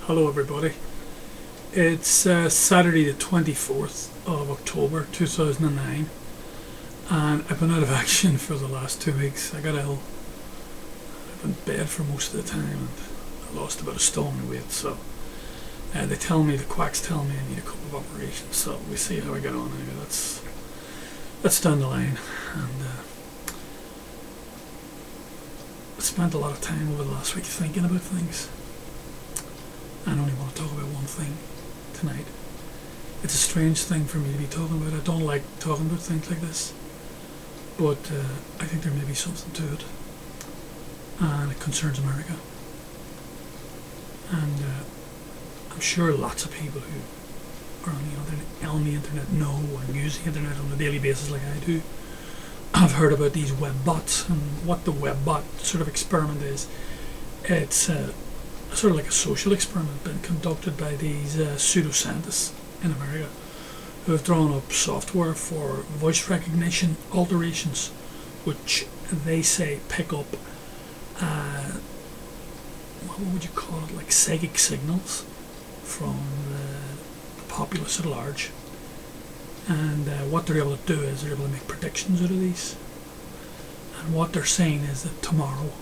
Hello everybody. It's Saturday the 24th of October 2009 and I've been out of action for the last 2 weeks. I got ill. I've been in bed for most of the time and I lost about a stone in weight, so the quacks tell me I need a couple of operations, so we see how I get on. Anyway, that's down the line, and I spent a lot of time over the last week thinking about things. I only want to talk about one thing tonight. It's a strange thing for me to be talking about. I don't like talking about things like this, but I think there may be something to it, and it concerns America. And I'm sure lots of people who are on the internet know and use the internet on a daily basis like I do. I've heard about these web bots, and what the web bot sort of experiment is. It's sort of like a social experiment being conducted by these pseudoscientists in America who have drawn up software for voice recognition alterations, which they say pick up what would you call it, like psychic signals from the populace at large. And what they're able to do is they're able to make predictions out of these. And what they're saying is that tomorrow,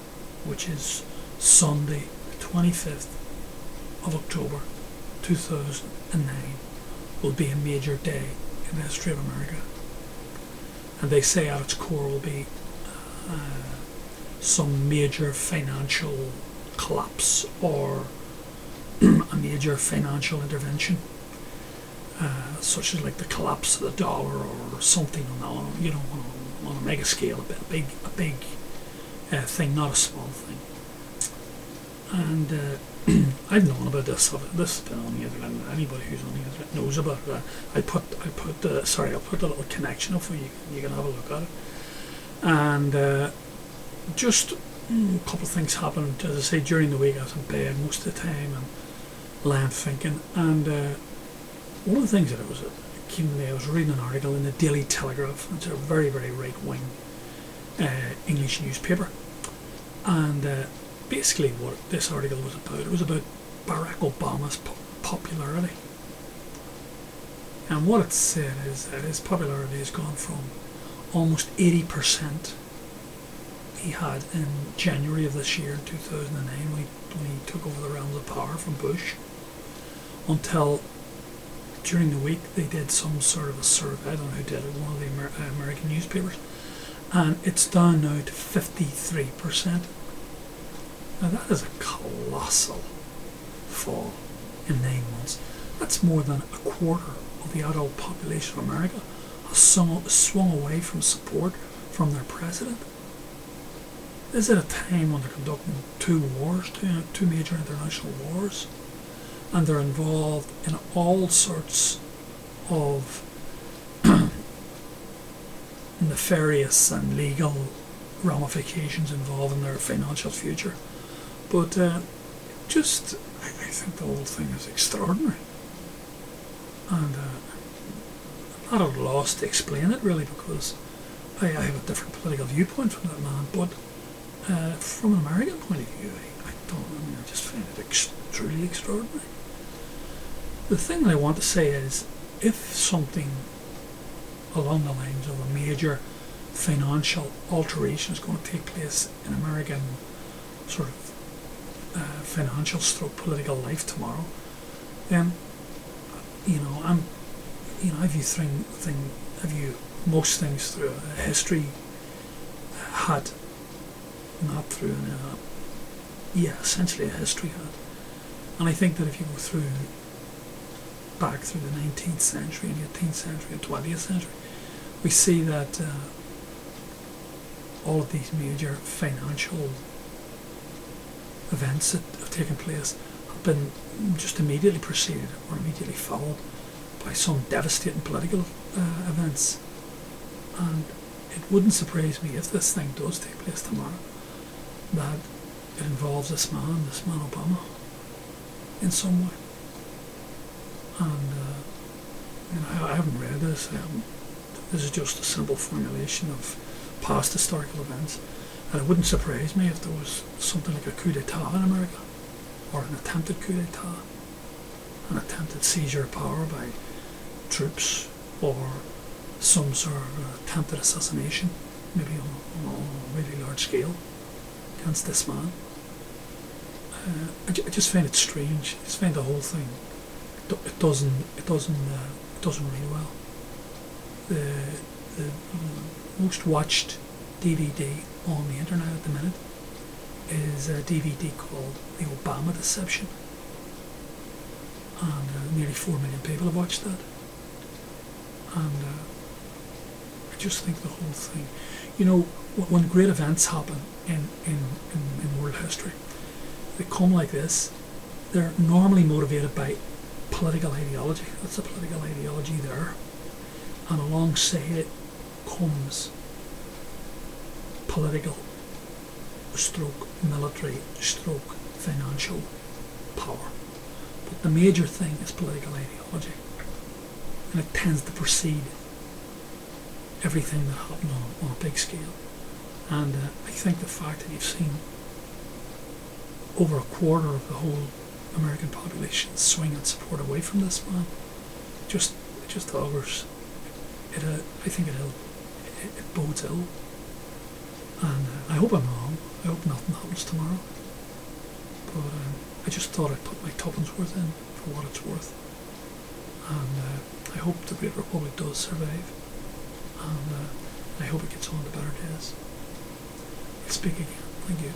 which is Sunday, 25th of October 2009, will be a major day in the history of America. And they say at its core will be some major financial collapse or a major financial intervention, such as like the collapse of the dollar or something on a mega scale, a big thing, not a small thing. And I've known about this. This has been on the internet, and anybody who's on the internet knows about it. I'll put the little connection up for you. You can have a look at it. And just a couple of things happened. As I say, during the week I was in bed most of the time and lying thinking. And one of the things that came to me, I was reading an article in the Daily Telegraph. It's a very, very right-wing English newspaper, and basically what this article was about, it was about Barack Obama's popularity. And what it said is that his popularity has gone from almost 80% he had in January of this year, 2009, when he took over the realms of power from Bush, until during the week they did some sort of a survey, I don't know who did it, one of the American newspapers, and it's down now to 53%. Now that is a colossal fall in 9 months. That's more than a quarter of the adult population of America has swung away from support from their president. This is at a time when they're conducting two major international wars, and they're involved in all sorts of nefarious and legal ramifications involving their financial future. But I think the whole thing is extraordinary, and I'm not at a loss to explain it really, because I have a different political viewpoint from that man. But from an American point of view, I just find it truly extraordinary. The thing that I want to say is, if something along the lines of a major financial alteration is going to take place in American sort of financial stroke political life tomorrow, then I view most things through a history hat, not through essentially a history hat. And I think that if you go back through the 19th century and 18th century and 20th century, we see that all of these major financial events that have taken place have been just immediately preceded or immediately followed by some devastating political events. And it wouldn't surprise me if this thing does take place tomorrow, that it involves this man Obama, in some way. And I haven't read this. This is just a simple formulation of past historical events, and it wouldn't surprise me if there was something like a coup d'etat in America, or an attempted coup d'etat, an attempted seizure of power by troops, or some sort of attempted assassination, maybe on a really large scale, against this man. I just find it strange. I just find the whole thing. It doesn't read well. The most watched DVD on the internet at the minute is a DVD called The Obama Deception, and nearly 4 million people have watched that. And I just think the whole thing, when great events happen in world history, they come like this. They're normally motivated by political ideology. That's a political ideology there, and alongside it comes political stroke military stroke financial power. But the major thing is political ideology, and it tends to precede everything that happened on a big scale. And I think the fact that you've seen over a quarter of the whole American population swing and support away from this man, it just augurs. I think it bodes ill, and I hope I'm wrong. I hope nothing happens tomorrow. But I just thought I'd put my tuppence worth in for what it's worth, and I hope the Great Republic does survive, and I hope it gets on to better days. I'll speak again. Thank you.